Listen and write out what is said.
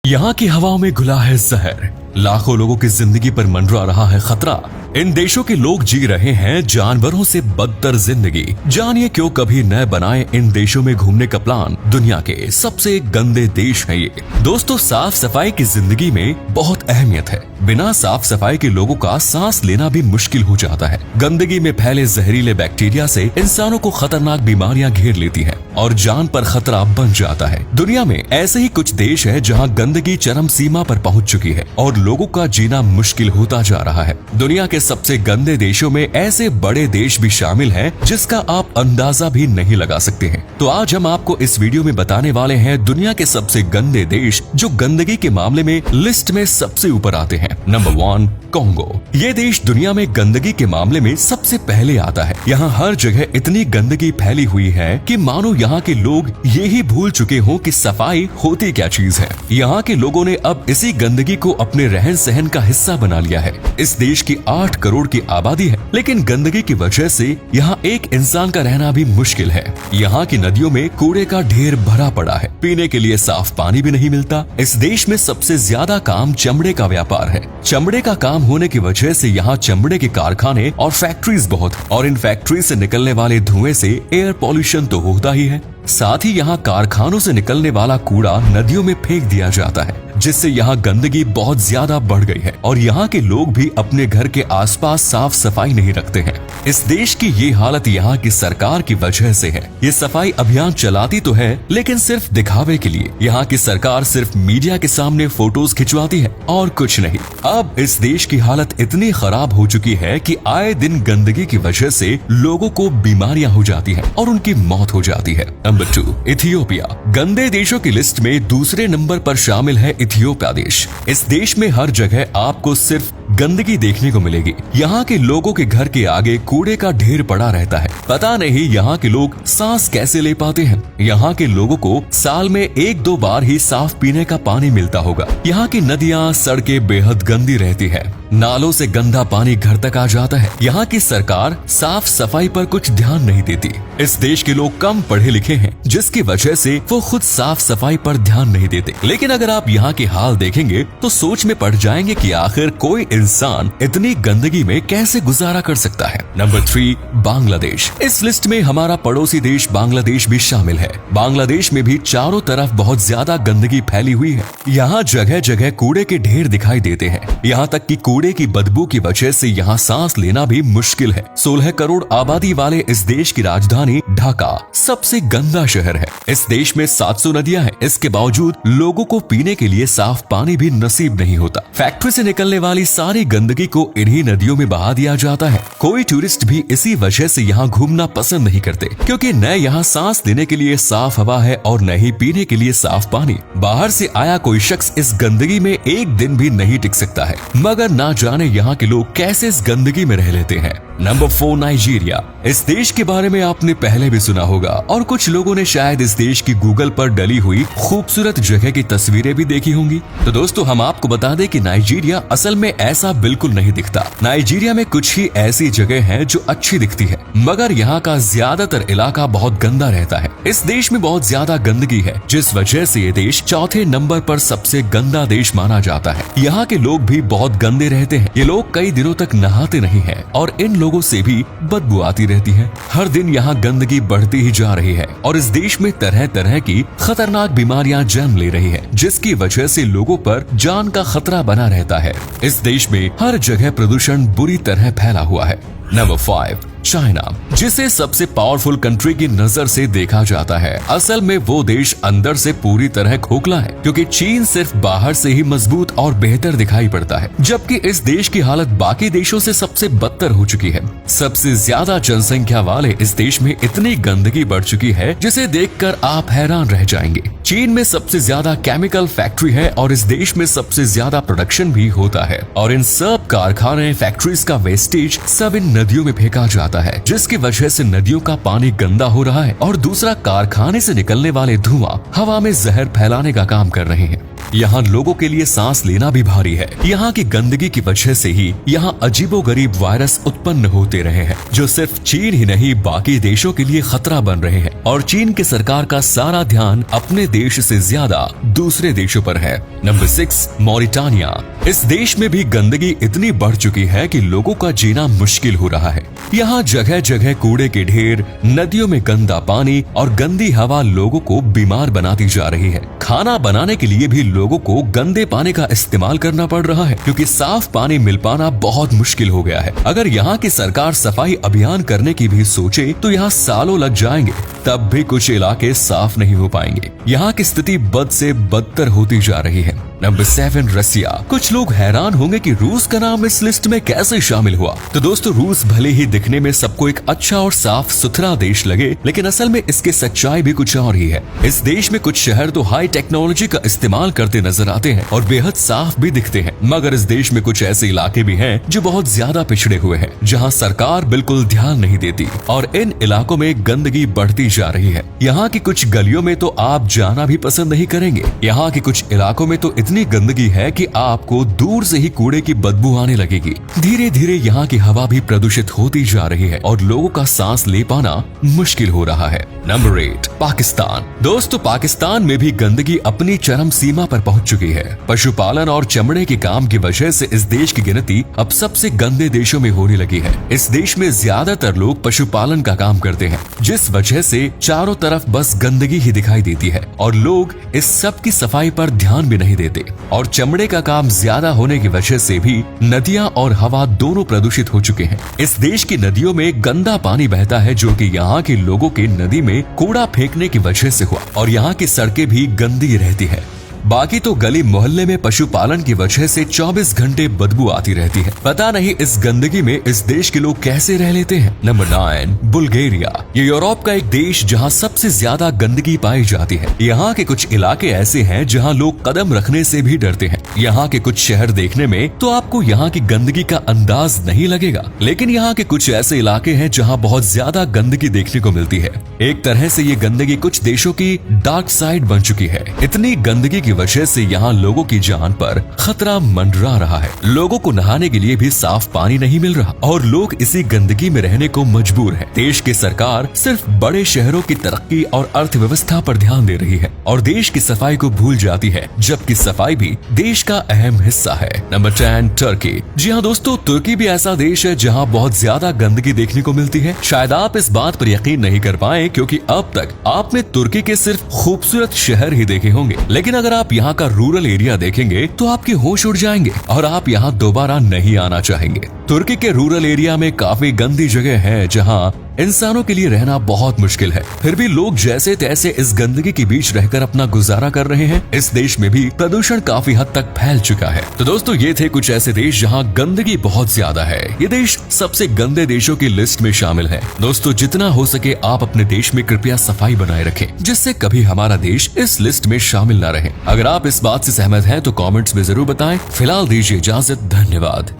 यहाँ की हवाओं में घुला है जहर, लाखों लोगों की जिंदगी पर मंडरा रहा है खतरा। इन देशों के लोग जी रहे हैं जानवरों से बदतर जिंदगी। जानिए क्यों कभी न बनाए इन देशों में घूमने का प्लान। दुनिया के सबसे गंदे देश है ये। दोस्तों, साफ सफाई की जिंदगी में बहुत अहमियत है। बिना साफ सफाई के लोगों का सांस लेना भी मुश्किल हो जाता है। गंदगी में फैले जहरीले बैक्टीरिया से इंसानों को खतरनाक बीमारियां घेर लेती हैं और जान पर खतरा बन जाता है। दुनिया में ऐसे ही कुछ देश है जहां गंदगी चरम सीमा पर पहुंच चुकी है और लोगों का जीना मुश्किल होता जा रहा है। दुनिया के सबसे गंदे देशों में ऐसे बड़े देश भी शामिल हैं जिसका आप अंदाजा भी नहीं लगा सकते हैं। तो आज हम आपको इस वीडियो में बताने वाले हैं दुनिया के सबसे गंदे देश जो गंदगी के मामले में लिस्ट में सबसे ऊपर आते हैं। Number 1, Congo. ये देश दुनिया में गंदगी के मामले में सबसे पहले आता है। यहाँ हर जगह इतनी गंदगी फैली हुई है कि मानो यहाँ के लोग ये ही भूल चुके हों कि सफाई होती क्या चीज है। यहाँ के लोगों ने अब इसी गंदगी को अपने रहन सहन का हिस्सा बना लिया है। इस देश की 8 करोड़ की आबादी है, लेकिन गंदगी की वजह से यहाँ एक इंसान का रहना भी मुश्किल है। यहाँ की नदियों में कूड़े का ढेर भरा पड़ा है। पीने के लिए साफ पानी भी नहीं मिलता। इस देश में सबसे ज्यादा काम चमड़े का व्यापार है। चमड़े का काम होने की वजह से यहाँ चमड़े के कारखाने और फैक्ट्रीज बहुत, और इन फैक्ट्री से निकलने वाले धुएं से एयर पॉल्यूशन तो होता ही है। साथ ही यहाँ कारखानों से निकलने वाला कूड़ा नदियों में फेंक दिया जाता है, जिससे यहाँ गंदगी बहुत ज्यादा बढ़ गई है और यहाँ के लोग भी अपने घर के आसपास साफ सफाई नहीं रखते हैं। इस देश की ये हालत यहाँ की सरकार की वजह से है। ये सफाई अभियान चलाती तो है, लेकिन सिर्फ दिखावे के लिए। यहाँ की सरकार सिर्फ मीडिया के सामने फोटोज खिंचवाती है और कुछ नहीं। अब इस देश की हालत इतनी खराब हो चुकी है कि आए दिन गंदगी की वजह से लोगों को बीमारियां हो जाती हैं और उनकी मौत हो जाती है। Number 2, Ethiopia. गंदे देशों की लिस्ट में दूसरे नंबर पर शामिल है इथियोपिया देश। इस देश में हर जगह आपको सिर्फ गंदगी देखने को मिलेगी। यहाँ के लोगों के घर के आगे कूड़े का ढेर पड़ा रहता है। पता नहीं यहाँ के लोग सांस कैसे ले पाते हैं। यहाँ के लोगों को साल में 1-2 बार ही साफ पीने का पानी मिलता होगा। यहाँ की नदियाँ, सड़कें बेहद गंदी रहती है। नालों से गंदा पानी घर तक आ जाता है। यहाँ की सरकार साफ सफाई पर कुछ ध्यान नहीं देती। इस देश के लोग कम पढ़े लिखे हैं, जिसकी वजह से वो खुद साफ सफाई पर ध्यान नहीं देते। लेकिन अगर आप यहाँ के हाल देखेंगे तो सोच में पड़ जाएंगे कि आखिर कोई इंसान इतनी गंदगी में कैसे गुजारा कर सकता है। नंबर 3, बांग्लादेश। इस लिस्ट में हमारा पड़ोसी देश बांग्लादेश भी शामिल है। बांग्लादेश में भी चारों तरफ बहुत ज्यादा गंदगी फैली हुई है। यहाँ जगह जगह कूड़े के ढेर दिखाई देते हैं। यहाँ तक कि कूड़े की बदबू की वजह से यहाँ सांस लेना भी मुश्किल है। 16 करोड़ आबादी वाले इस देश की राजधानी ढाका सबसे गंदा शहर है। इस देश में 700 नदियां हैं। इसके बावजूद लोगों को पीने के लिए साफ पानी भी नसीब नहीं होता। फैक्ट्री से निकलने वाली सारी गंदगी को इन्हीं नदियों में बहा दिया जाता है। कोई टूरिस्ट भी इसी वजह से यहाँ घूमना पसंद नहीं करते, क्योंकि न यहाँ सांस लेने के लिए साफ हवा है और न ही पीने के लिए साफ पानी। बाहर से आया कोई शख्स इस गंदगी में एक दिन भी नहीं टिक सकता है, मगर ना जाने यहाँ के लोग कैसे इस गंदगी में रह लेते हैं। Number 4, Nigeria. इस देश के बारे में आपने पहले भी सुना होगा और कुछ लोगों ने शायद इस देश की गूगल पर डली हुई खूबसूरत जगह की तस्वीरें भी देखी होंगी। तो दोस्तों, हम आपको बता दें कि नाइजीरिया असल में ऐसा बिल्कुल नहीं दिखता। नाइजीरिया में कुछ ही ऐसी जगह है जो अच्छी दिखती है, मगर यहाँ का ज्यादातर इलाका बहुत गंदा रहता है। इस देश में बहुत ज्यादा गंदगी है, जिस वजह से ये देश चौथे नंबर पर सबसे गंदा देश माना जाता है। यहाँ के लोग भी बहुत गंदे रहते हैं। ये लोग कई दिनों तक नहाते नहीं है और इन लोगों से भी बदबू आती रहती है। हर दिन यहाँ गंदगी बढ़ती ही जा रही है और इस देश में तरह तरह की खतरनाक बीमारियां जन्म ले रही है, जिसकी वजह से लोगों पर जान का खतरा बना रहता है। इस देश में हर जगह प्रदूषण बुरी तरह फैला हुआ है। Number 5, China. जिसे सबसे पावरफुल कंट्री की नजर से देखा जाता है, असल में वो देश अंदर से पूरी तरह खोखला है, क्योंकि चीन सिर्फ बाहर से ही मजबूत और बेहतर दिखाई पड़ता है, जबकि इस देश की हालत बाकी देशों से सबसे बदतर हो चुकी है। सबसे ज्यादा जनसंख्या वाले इस देश में इतनी गंदगी बढ़ चुकी है जिसे देखकर आप हैरान रह जाएंगे। चीन में सबसे ज्यादा केमिकल फैक्ट्री है और इस देश में सबसे ज्यादा प्रोडक्शन भी होता है, और इन सब कारखाने, फैक्ट्रीज का वेस्टेज सब इन नदियों में फेंका जाता है, जिसकी वजह से नदियों का पानी गंदा हो रहा है और दूसरा कारखाने से निकलने वाले धुआं हवा में जहर फैलाने का काम कर रहे हैं। यहाँ लोगों के लिए सांस लेना भी भारी है। यहाँ की गंदगी की वजह से ही यहाँ अजीबोगरीब वायरस उत्पन्न होते रहे हैं, जो सिर्फ चीन ही नहीं बाकी देशों के लिए खतरा बन रहे हैं। और चीन की सरकार का सारा ध्यान अपने देश से ज्यादा दूसरे देशों पर है। Number 6, Mauritania. इस देश में भी गंदगी इतनी बढ़ चुकी है कि लोगों का जीना मुश्किल हो रहा है। यहाँ जगह जगह कूड़े के ढेर, नदियों में गंदा पानी और गंदी हवा लोगों को बीमार बनाती जा रही है। खाना बनाने के लिए भी लोगों को गंदे पानी का इस्तेमाल करना पड़ रहा है, क्योंकि साफ पानी मिल पाना बहुत मुश्किल हो गया है। अगर यहाँ की सरकार सफाई अभियान करने की भी सोचे तो यहाँ सालों लग जाएंगे, तब भी कुछ इलाके साफ नहीं हो पाएंगे। यहाँ की स्थिति बद से बदतर होती जा रही है। नंबर 7, रसिया। कुछ लोग हैरान होंगे कि रूस का नाम इस लिस्ट में कैसे शामिल हुआ। तो दोस्तों, रूस भले ही दिखने में सबको एक अच्छा और साफ सुथरा देश लगे, लेकिन असल में इसकी सच्चाई भी कुछ और ही है। इस देश में कुछ शहर तो हाई टेक्नोलॉजी का इस्तेमाल करते नजर आते हैं और बेहद साफ भी दिखते हैं, मगर इस देश में कुछ ऐसे इलाके भी हैं जो बहुत ज्यादा पिछड़े हुए हैं, जहाँ सरकार बिल्कुल ध्यान नहीं देती और इन इलाकों में गंदगी बढ़ती जा रही है। यहाँ की कुछ गलियों में तो आप जाना भी पसंद नहीं करेंगे। यहाँ के कुछ इलाकों में तो इतनी गंदगी है कि आपको दूर से ही कूड़े की बदबू आने लगेगी। धीरे धीरे यहाँ की हवा भी प्रदूषित होती जा रही है और लोगों का सांस ले पाना मुश्किल हो रहा है। नंबर 8, पाकिस्तान। दोस्तों, पाकिस्तान में भी गंदगी अपनी चरम सीमा पर पहुंच चुकी है। पशुपालन और चमड़े के काम की वजह से इस देश की गिनती अब सबसे गंदे देशों में होने लगी है। इस देश में ज्यादातर लोग पशुपालन का काम करते हैं, जिस वजह से चारों तरफ बस गंदगी ही दिखाई देती है और लोग इस सब की सफाई पर ध्यान भी नहीं देते। और चमड़े का काम ज्यादा होने की वजह से भी नदियां और हवा दोनों प्रदूषित हो चुके हैं। इस देश की नदियों में गंदा पानी बहता है, जो कि यहाँ के लोगों के नदी में कूड़ा फेंकने की वजह से हुआ, और यहाँ की सड़कें भी गंदी रहती है। बाकी तो गली मोहल्ले में पशुपालन की वजह से 24 घंटे बदबू आती रहती है। पता नहीं इस गंदगी में इस देश के लोग कैसे रह लेते हैं। Number 9, Bulgaria. ये यूरोप का एक देश जहां सबसे ज्यादा गंदगी पाई जाती है। यहाँ के कुछ इलाके ऐसे हैं जहां लोग कदम रखने से भी डरते हैं। यहाँ के कुछ शहर देखने में तो आपको यहाँ की गंदगी का अंदाज नहीं लगेगा, लेकिन यहाँ के कुछ ऐसे इलाके हैं जहाँ बहुत ज्यादा गंदगी देखने को मिलती है। एक तरह से ये गंदगी कुछ देशों की डार्क साइड बन चुकी है। इतनी गंदगी की वजह से यहाँ लोगों की जान पर खतरा मंडरा रहा है। लोगों को नहाने के लिए भी साफ पानी नहीं मिल रहा और लोग इसी गंदगी में रहने को मजबूर है। देश की सरकार सिर्फ बड़े शहरों की तरक्की और अर्थव्यवस्था पर ध्यान दे रही है और देश की सफाई को भूल जाती है, जबकि सफाई भी देश का अहम हिस्सा है। नंबर 10, तुर्की। जी हाँ दोस्तों, तुर्की भी ऐसा देश है जहाँ बहुत ज्यादा गंदगी देखने को मिलती है। शायद आप इस बात पर यकीन नहीं कर पाए, क्योंकि अब तक आपने तुर्की के सिर्फ खूबसूरत शहर ही देखे होंगे, लेकिन अगर आप यहाँ का रूरल एरिया देखेंगे तो आपके होश उड़ जाएंगे और आप यहाँ दोबारा नहीं आना चाहेंगे। तुर्की के रूरल एरिया में काफी गंदी जगह है जहाँ इंसानों के लिए रहना बहुत मुश्किल है, फिर भी लोग जैसे तैसे इस गंदगी के बीच रहकर अपना गुजारा कर रहे हैं। इस देश में भी प्रदूषण काफी हद तक फैल चुका है। तो दोस्तों, ये थे कुछ ऐसे देश जहां गंदगी बहुत ज्यादा है। ये देश सबसे गंदे देशों की लिस्ट में शामिल है। दोस्तों, जितना हो सके आप अपने देश में कृपया सफाई बनाए रखें, जिससे कभी हमारा देश इस लिस्ट में शामिल न रहे। अगर आप इस बात से सहमत हैं तो कॉमेंट्स में जरूर बताएं। फिलहाल दीजिए इजाजत, धन्यवाद।